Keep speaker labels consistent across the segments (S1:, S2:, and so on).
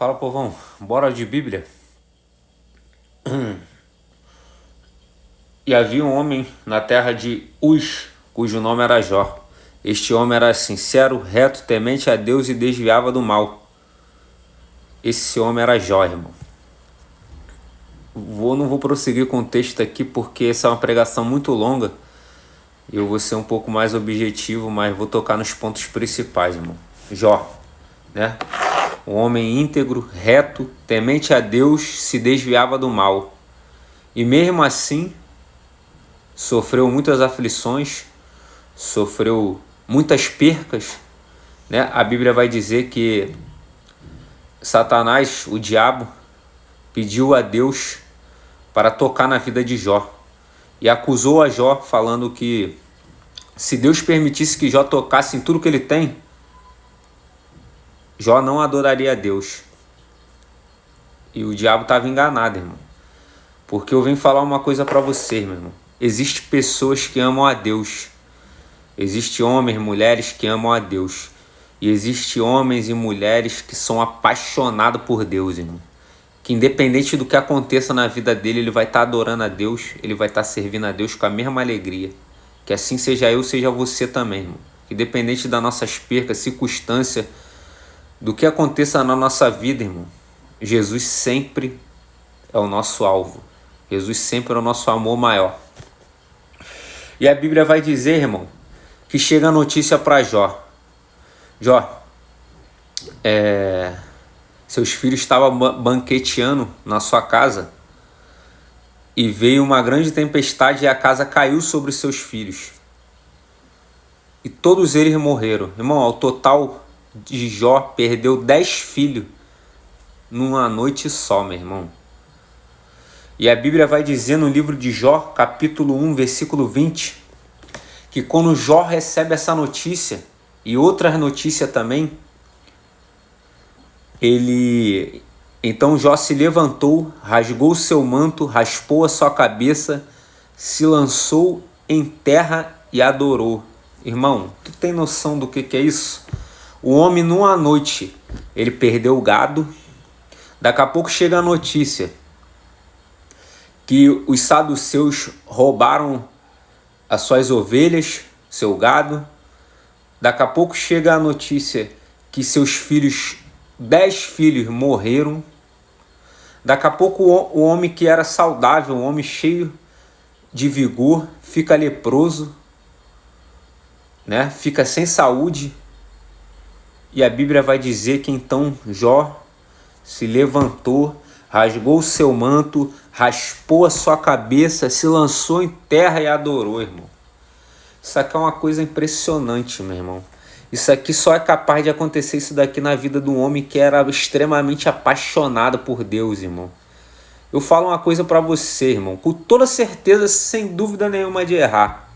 S1: Fala, povão, bora de Bíblia? E havia um homem na terra de Uz, cujo nome era Jó. Este homem era sincero, reto, temente a Deus e desviava do mal. Esse homem era Jó, irmão. Não vou prosseguir com o texto aqui porque essa é uma pregação muito longa. Eu vou ser um pouco mais objetivo, mas vou tocar nos pontos principais, irmão. Jó, né? Um homem íntegro, reto, temente a Deus, se desviava do mal. E mesmo assim, sofreu muitas aflições, sofreu muitas percas, né? A Bíblia vai dizer que Satanás, o diabo, pediu a Deus para tocar na vida de Jó. E acusou a Jó, falando que se Deus permitisse que Jó tocasse em tudo que ele tem, Jó não adoraria a Deus. E o diabo estava enganado, irmão. Porque eu venho falar uma coisa para vocês, meu irmão. Existem pessoas que amam a Deus. Existem homens e mulheres que amam a Deus. E existem homens e mulheres que são apaixonados por Deus, irmão. Que independente do que aconteça na vida dele, ele vai estar adorando a Deus, ele vai estar servindo a Deus com a mesma alegria. Que assim seja eu, seja você também, irmão. Independente das nossas percas, circunstâncias, do que aconteça na nossa vida, irmão, Jesus sempre é o nosso alvo. Jesus sempre é o nosso amor maior. E a Bíblia vai dizer, irmão, que chega a notícia para Jó. Jó, seus filhos estavam banqueteando na sua casa e veio uma grande tempestade e a casa caiu sobre os seus filhos. E todos eles morreram. Irmão, ao total de Jó perdeu 10 filhos numa noite só, meu irmão. E a Bíblia vai dizer no livro de Jó, capítulo 1, versículo 20, que quando Jó recebe essa notícia e outras notícias também, então Jó se levantou, rasgou o seu manto, raspou a sua cabeça, se lançou em terra e adorou. Irmão, tu tem noção do que é isso? O homem numa noite, ele perdeu o gado. Daqui a pouco chega a notícia que os saduceus roubaram as suas ovelhas, seu gado. Daqui a pouco chega a notícia que seus filhos, 10 filhos, morreram. Daqui a pouco o homem que era saudável, um homem cheio de vigor, fica leproso, né? Fica sem saúde. E a Bíblia vai dizer que então Jó se levantou, rasgou o seu manto, raspou a sua cabeça, se lançou em terra e adorou, irmão. Isso aqui é uma coisa impressionante, meu irmão. Isso aqui só é capaz de acontecer isso daqui na vida de um homem que era extremamente apaixonado por Deus, irmão. Eu falo uma coisa para você, irmão, com toda certeza, sem dúvida nenhuma de errar.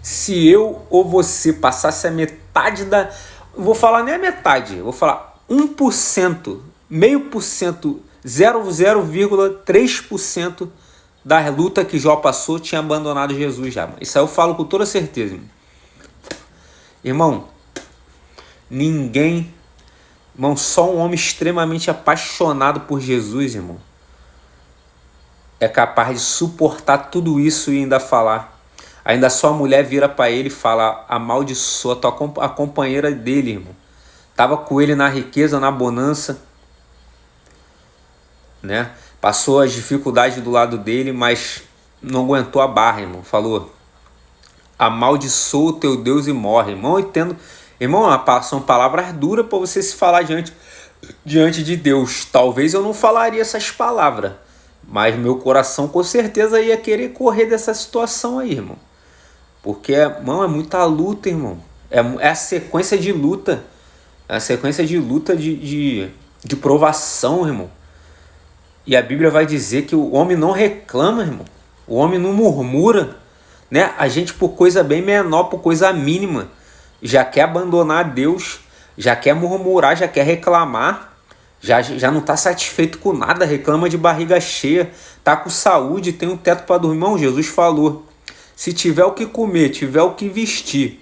S1: Se eu ou você passasse a metade da... Não vou falar nem a metade, vou falar 1%, 0,5%, 0,3% da luta que Jó passou tinha abandonado Jesus já. Isso aí eu falo com toda certeza, irmão. Irmão, só um homem extremamente apaixonado por Jesus, irmão, é capaz de suportar tudo isso e ainda falar. Ainda sua mulher vira para ele e fala: amaldiçoa a companheira dele, irmão. Tava com ele na riqueza, na bonança, né? Passou as dificuldades do lado dele, mas não aguentou a barra, irmão. Falou: amaldiçoa o teu Deus e morre. Irmão, são palavras duras para você se falar diante de Deus. Talvez eu não falaria essas palavras, mas meu coração com certeza ia querer correr dessa situação aí, irmão. Porque, irmão, é muita luta, irmão. É a sequência de luta. É a sequência de luta de provação, irmão. E a Bíblia vai dizer que o homem não reclama, irmão. O homem não murmura, né? A gente, por coisa bem menor, por coisa mínima, já quer abandonar Deus, já quer murmurar, já quer reclamar, já não está satisfeito com nada, reclama de barriga cheia, tá com saúde, tem um teto para dormir. Irmão, Jesus falou: se tiver o que comer, tiver o que vestir,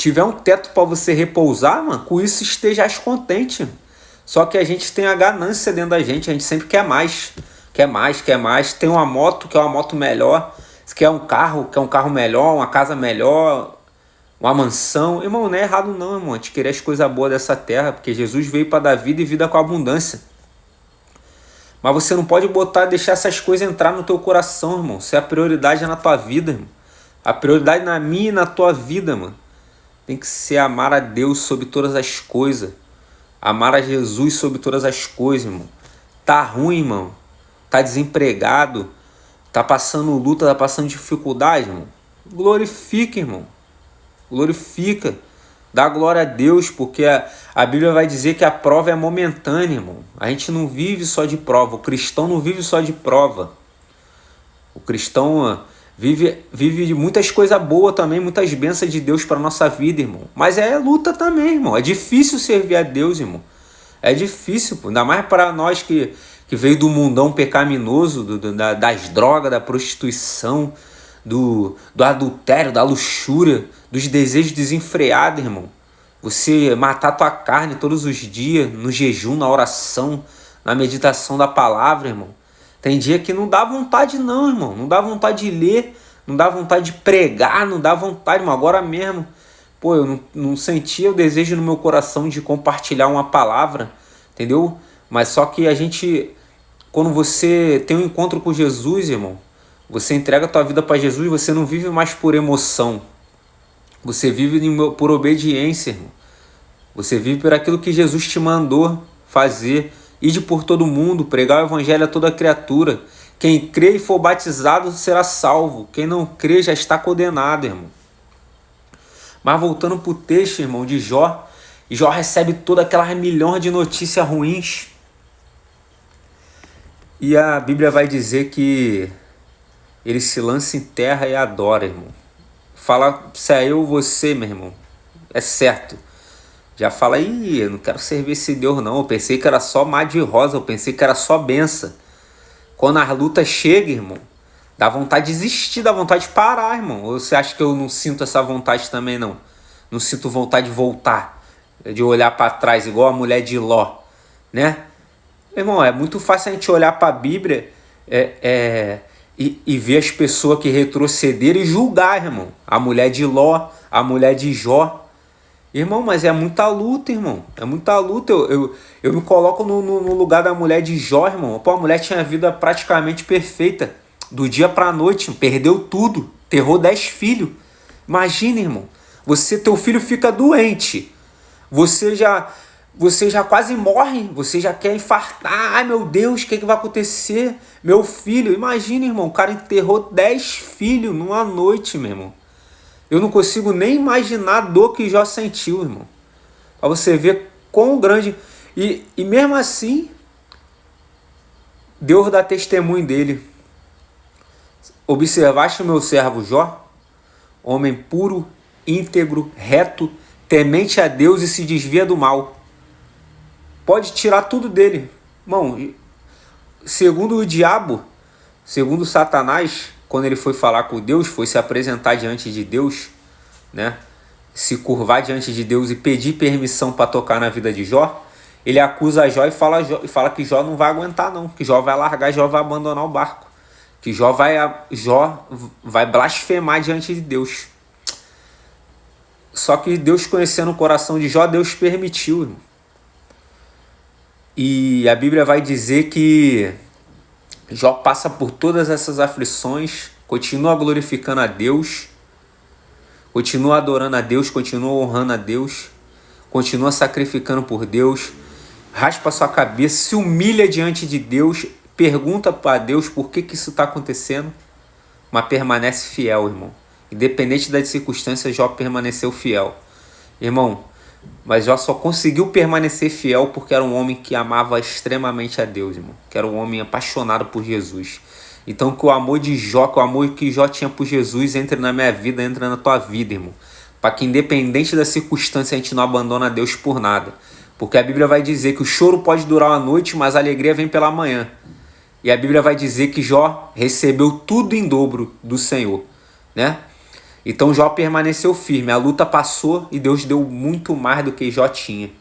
S1: tiver um teto para você repousar, mano, com isso estejais contente. Só que a gente tem a ganância dentro da gente, a gente sempre quer mais. Quer mais, quer mais. Tem uma moto, quer uma moto melhor. Se quer um carro melhor, uma casa melhor, uma mansão. Irmão, não é errado não, irmão, a gente querer as coisas boas dessa terra, porque Jesus veio para dar vida e vida com abundância. Mas você não pode deixar essas coisas entrar no teu coração, irmão. Isso é a prioridade na tua vida, irmão. A prioridade na minha e na tua vida, mano. Tem que ser amar a Deus sobre todas as coisas. Amar a Jesus sobre todas as coisas, irmão. Tá ruim, irmão. Tá desempregado. Tá passando luta, tá passando dificuldade, irmão. Glorifica, irmão. Glorifica. Dá glória a Deus, porque a Bíblia vai dizer que a prova é momentânea, irmão. A gente não vive só de prova. O cristão não vive só de prova. O cristão vive de muitas coisas boas também, muitas bênçãos de Deus para nossa vida, irmão. Mas é luta também, irmão. É difícil servir a Deus, irmão. É difícil, pô. Ainda mais para nós que veio do mundão pecaminoso, das drogas, da prostituição, do adultério, da luxúria, dos desejos desenfreados, irmão. Você matar tua carne todos os dias, no jejum, na oração, na meditação da palavra, irmão. Tem dia que não dá vontade não, irmão. Não dá vontade de ler, não dá vontade de pregar, não dá vontade, irmão. Agora mesmo, pô, eu não sentia o desejo no meu coração de compartilhar uma palavra, entendeu? Mas só que a gente, quando você tem um encontro com Jesus, irmão, você entrega a tua vida para Jesus, você não vive mais por emoção. Você vive por obediência, irmão. Você vive por aquilo que Jesus te mandou fazer. Ide por todo mundo, pregar o evangelho a toda criatura. Quem crê e for batizado será salvo. Quem não crê já está condenado, irmão. Mas voltando para o texto, irmão, de Jó. Jó recebe toda aquela milhão de notícias ruins. E a Bíblia vai dizer que ele se lança em terra e adora, irmão. Fala, se é eu ou você, meu irmão, é certo. Já fala, eu não quero servir esse Deus não. Eu pensei que era só mar de rosa, eu pensei que era só benção. Quando as lutas chegam, irmão, dá vontade de desistir, dá vontade de parar, irmão. Ou você acha que eu não sinto essa vontade também, não? Não sinto vontade de voltar, de olhar para trás, igual a mulher de Ló, né? Irmão, é muito fácil a gente olhar para a Bíblia e ver as pessoas que retrocederam e julgar, irmão. A mulher de Ló, a mulher de Jó. Irmão, mas é muita luta, irmão. É muita luta. Eu me coloco no lugar da mulher de Jó, irmão. Pô, a mulher tinha a vida praticamente perfeita. Do dia pra noite, perdeu tudo. Enterrou 10 filhos. Imagina, irmão. Teu filho fica doente. Você já quase morre. Você já quer infartar. Ai, meu Deus, o que vai acontecer? Meu filho. Imagina, irmão. O cara enterrou 10 filhos numa noite, meu irmão. Eu não consigo nem imaginar a dor que Jó sentiu, irmão. Pra você ver quão grande... E mesmo assim, Deus dá testemunho dele. Observaste o meu servo Jó? Homem puro, íntegro, reto, temente a Deus e se desvia do mal. Pode tirar tudo dele. Irmão, segundo o diabo, segundo Satanás... Quando ele foi falar com Deus, foi se apresentar diante de Deus, né? Se curvar diante de Deus e pedir permissão para tocar na vida de Jó, ele acusa Jó e fala que Jó não vai aguentar não, que Jó vai largar, Jó vai abandonar o barco, que Jó vai blasfemar diante de Deus. Só que Deus, conhecendo o coração de Jó, Deus permitiu, irmão. E a Bíblia vai dizer que Jó passa por todas essas aflições, continua glorificando a Deus, continua adorando a Deus, continua honrando a Deus, continua sacrificando por Deus, raspa sua cabeça, se humilha diante de Deus, pergunta para Deus por que isso está acontecendo, mas permanece fiel, irmão. Independente das circunstâncias, Jó permaneceu fiel. Irmão, mas Jó só conseguiu permanecer fiel porque era um homem que amava extremamente a Deus, irmão. Que era um homem apaixonado por Jesus. Então que o amor de Jó, que o amor que Jó tinha por Jesus entre na minha vida, entre na tua vida, irmão. Para que independente da circunstância a gente não abandone a Deus por nada. Porque a Bíblia vai dizer que o choro pode durar uma noite, mas a alegria vem pela manhã. E a Bíblia vai dizer que Jó recebeu tudo em dobro do Senhor, né? Então Jó permaneceu firme, a luta passou e Deus deu muito mais do que Jó tinha.